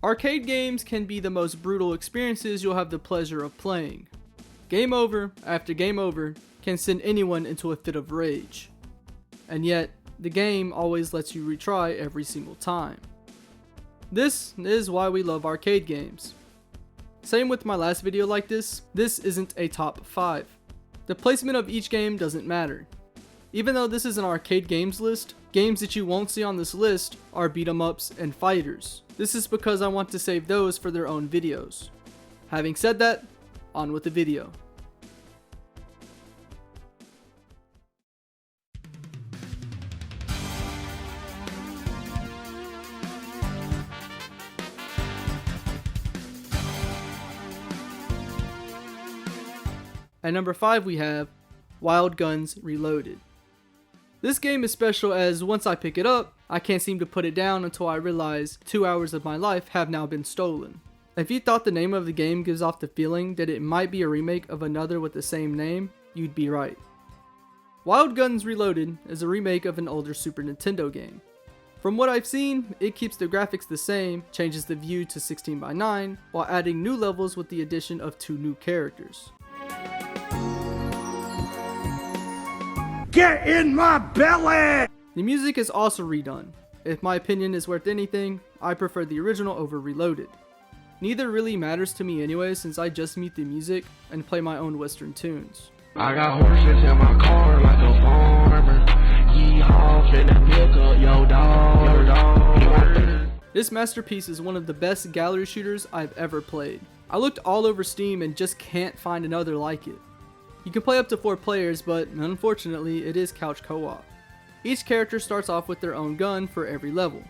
Arcade games can be the most brutal experiences you'll have the pleasure of playing. Game over after game over can send anyone into a fit of rage. And yet, the game always lets you retry every single time. This is why we love arcade games. Same with my last video like this isn't a top 5. The placement of each game doesn't matter. Even though this is an arcade games list, games that you won't see on this list are beat 'em ups and fighters. This is because I want to save those for their own videos. Having said that, on with the video. At number 5 we have Wild Guns Reloaded. This game is special as once I pick it up, I can't seem to put it down until I realize 2 hours of my life have now been stolen. If you thought the name of the game gives off the feeling that it might be a remake of another with the same name, you'd be right. Wild Guns Reloaded is a remake of an older Super Nintendo game. From what I've seen, it keeps the graphics the same, changes the view to 16:9, while adding new levels with the addition of 2 new characters. Get in my belly! The music is also redone. If my opinion is worth anything, I prefer the original over Reloaded. Neither really matters to me anyway since I just mute the music and play my own western tunes. I got horses in my car like a farmer. Yeehaw, finna pick up your dog. This masterpiece is one of the best gallery shooters I've ever played. I looked all over Steam and just can't find another like it. You can play up to 4 players, but unfortunately it is couch co-op. Each character starts off with their own gun for every level.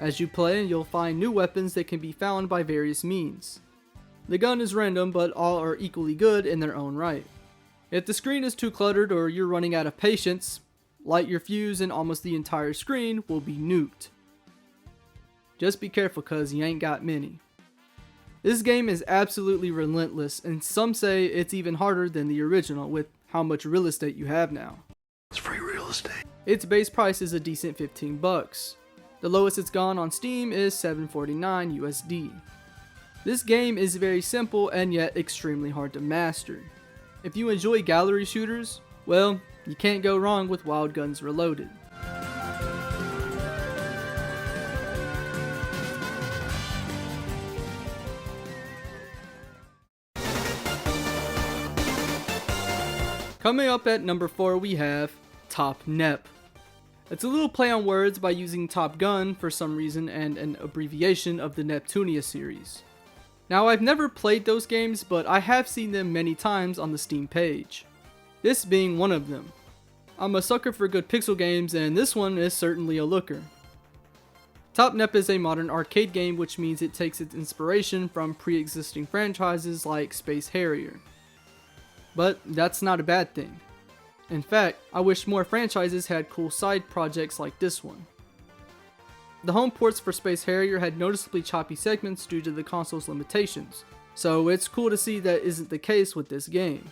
As you play, you'll find new weapons that can be found by various means. The gun is random, but all are equally good in their own right. If the screen is too cluttered or you're running out of patience, light your fuse and almost the entire screen will be nuked. Just be careful cause you ain't got many. This game is absolutely relentless, and some say it's even harder than the original with how much real estate you have now. It's free real estate. Its base price is a decent $15. The lowest it's gone on Steam is $7.49 USD. This game is very simple and yet extremely hard to master. If you enjoy gallery shooters, well, you can't go wrong with Wild Guns Reloaded. Coming up at number 4 we have Top Nep. It's a little play on words by using Top Gun for some reason and an abbreviation of the Neptunia series. Now I've never played those games, but I have seen them many times on the Steam page. This being one of them. I'm a sucker for good pixel games and this one is certainly a looker. Top Nep is a modern arcade game, which means it takes its inspiration from pre-existing franchises like Space Harrier. But that's not a bad thing. In fact, I wish more franchises had cool side projects like this one. The home ports for Space Harrier had noticeably choppy segments due to the console's limitations, so it's cool to see that isn't the case with this game.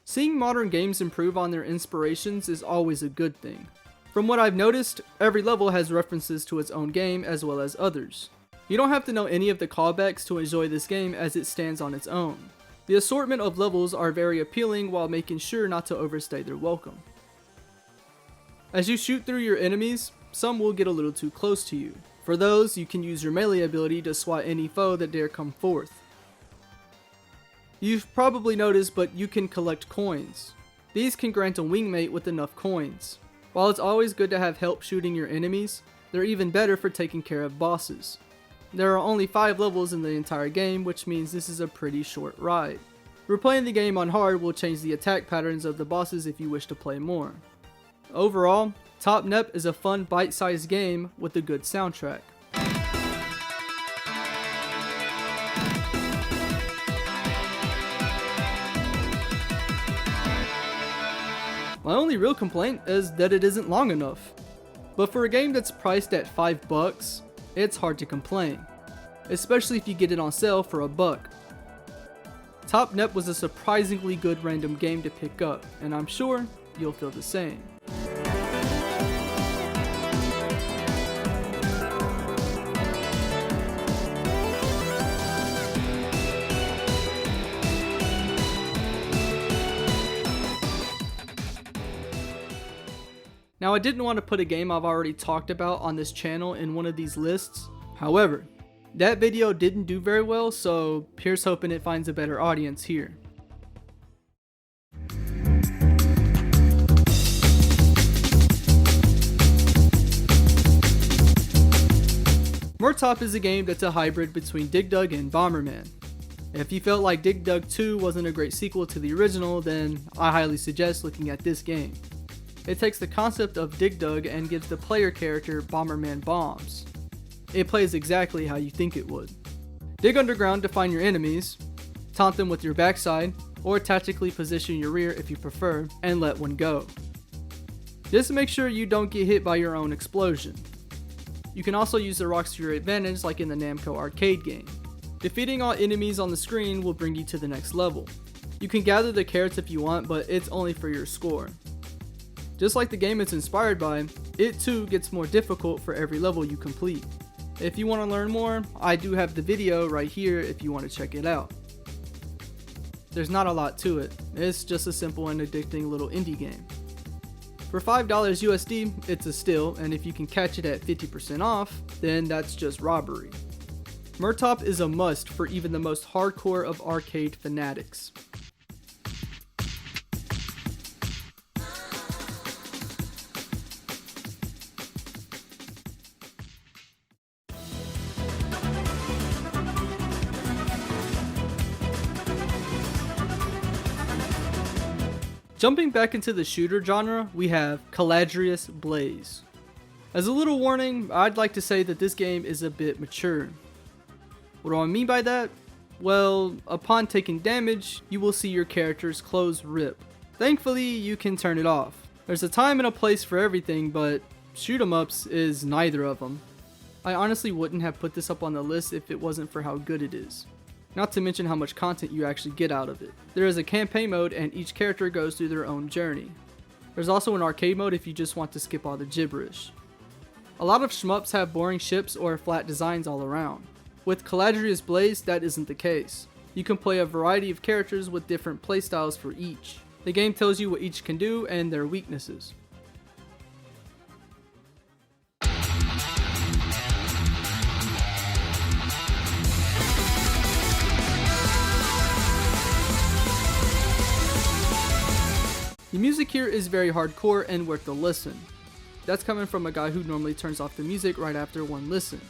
Seeing modern games improve on their inspirations is always a good thing. From what I've noticed, every level has references to its own game as well as others. You don't have to know any of the callbacks to enjoy this game as it stands on its own. The assortment of levels are very appealing while making sure not to overstay their welcome. As you shoot through your enemies, some will get a little too close to you. For those, you can use your melee ability to swat any foe that dare come forth. You've probably noticed, but you can collect coins. These can grant a wingmate with enough coins. While it's always good to have help shooting your enemies, they're even better for taking care of bosses. There are only 5 levels in the entire game, which means this is a pretty short ride. Replaying the game on hard will change the attack patterns of the bosses if you wish to play more. Overall, Top Nep is a fun bite-sized game with a good soundtrack. My only real complaint is that it isn't long enough. But for a game that's priced at $5, it's hard to complain, especially if you get it on sale for $1. Top Nep was a surprisingly good random game to pick up, and I'm sure you'll feel the same. Now, I didn't want to put a game I've already talked about on this channel in one of these lists. However, that video didn't do very well, so here's hoping it finds a better audience here. Murtop is a game that's a hybrid between Dig Dug and Bomberman. If you felt like Dig Dug 2 wasn't a great sequel to the original, then I highly suggest looking at this game. It takes the concept of Dig Dug and gives the player character Bomberman bombs. It plays exactly how you think it would. Dig underground to find your enemies, taunt them with your backside, or tactically position your rear if you prefer, and let one go. Just make sure you don't get hit by your own explosion. You can also use the rocks to your advantage like in the Namco arcade game. Defeating all enemies on the screen will bring you to the next level. You can gather the carrots if you want, but it's only for your score. Just like the game it's inspired by, it too gets more difficult for every level you complete. If you want to learn more, I do have the video right here if you want to check it out. There's not a lot to it, it's just a simple and addicting little indie game. For $5 USD, it's a steal, and if you can catch it at 50% off, then that's just robbery. Murtop is a must for even the most hardcore of arcade fanatics. Jumping back into the shooter genre, we have Caladrius Blaze. As a little warning, I'd like to say that this game is a bit mature. What do I mean by that? Well, upon taking damage, you will see your character's clothes rip. Thankfully, you can turn it off. There's a time and a place for everything, but shoot 'em ups is neither of them. I honestly wouldn't have put this up on the list if it wasn't for how good it is. Not to mention how much content you actually get out of it. There is a campaign mode and each character goes through their own journey. There's also an arcade mode if you just want to skip all the gibberish. A lot of shmups have boring ships or flat designs all around. With Caladrius Blaze, that isn't the case. You can play a variety of characters with different playstyles for each. The game tells you what each can do and their weaknesses. The music here is very hardcore and worth a listen. That's coming from a guy who normally turns off the music right after one listen.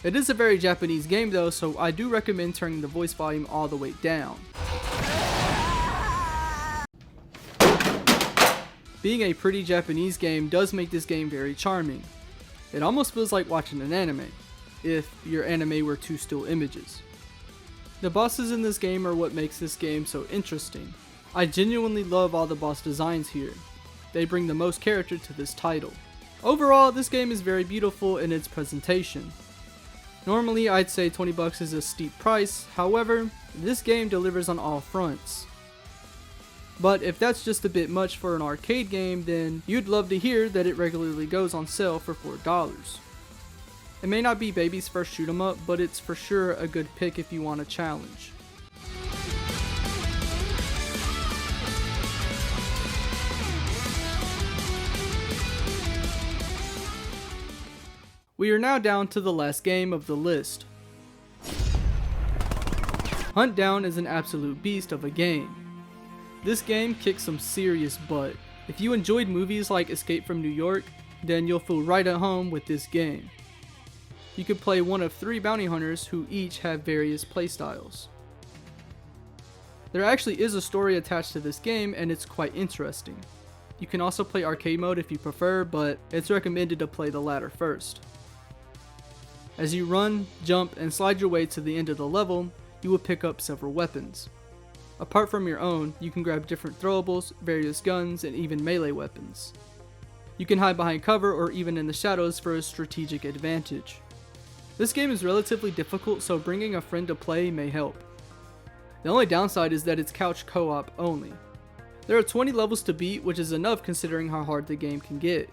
It is a very Japanese game though, so I do recommend turning the voice volume all the way down. Being a pretty Japanese game does make this game very charming. It almost feels like watching an anime, if your anime were two still images. The bosses in this game are what makes this game so interesting. I genuinely love all the boss designs here. They bring the most character to this title. Overall, this game is very beautiful in its presentation. Normally, I'd say $20 is a steep price, however, this game delivers on all fronts. But if that's just a bit much for an arcade game, then you'd love to hear that it regularly goes on sale for $4. It may not be baby's first shoot 'em up, but it's for sure a good pick if you want a challenge. We are now down to the last game of the list. Huntdown is an absolute beast of a game. This game kicks some serious butt. If you enjoyed movies like Escape from New York, then you'll feel right at home with this game. You can play one of 3 bounty hunters who each have various playstyles. There actually is a story attached to this game and it's quite interesting. You can also play arcade mode if you prefer, but it's recommended to play the latter first. As you run, jump, and slide your way to the end of the level, you will pick up several weapons. Apart from your own, you can grab different throwables, various guns, and even melee weapons. You can hide behind cover or even in the shadows for a strategic advantage. This game is relatively difficult, so bringing a friend to play may help. The only downside is that it's couch co-op only. There are 20 levels to beat, which is enough considering how hard the game can get.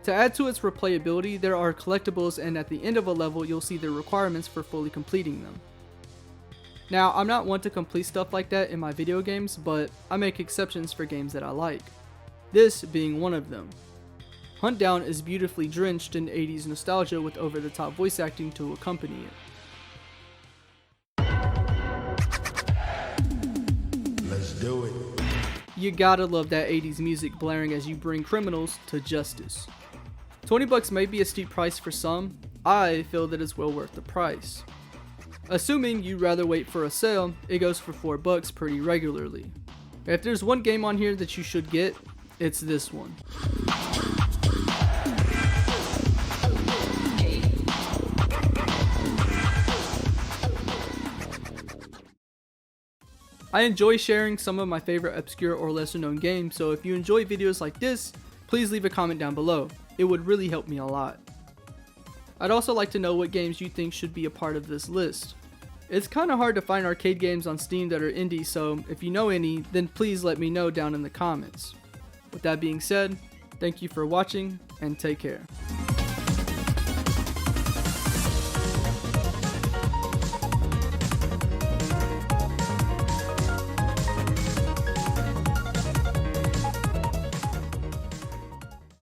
To add to its replayability, there are collectibles, and at the end of a level you'll see the requirements for fully completing them. Now, I'm not one to complete stuff like that in my video games, but I make exceptions for games that I like. This being one of them. Huntdown is beautifully drenched in 80s nostalgia with over-the-top voice acting to accompany it. Let's do it. You gotta love that 80s music blaring as you bring criminals to justice. $20 may be a steep price for some. I feel that it's well worth the price. Assuming you'd rather wait for a sale, it goes for $4 pretty regularly. If there's one game on here that you should get, it's this one. I enjoy sharing some of my favorite obscure or lesser known games, so if you enjoy videos like this, please leave a comment down below. It would really help me a lot. I'd also like to know what games you think should be a part of this list. It's kinda hard to find arcade games on Steam that are indie, so if you know any, then please let me know down in the comments. With that being said, thank you for watching, and take care.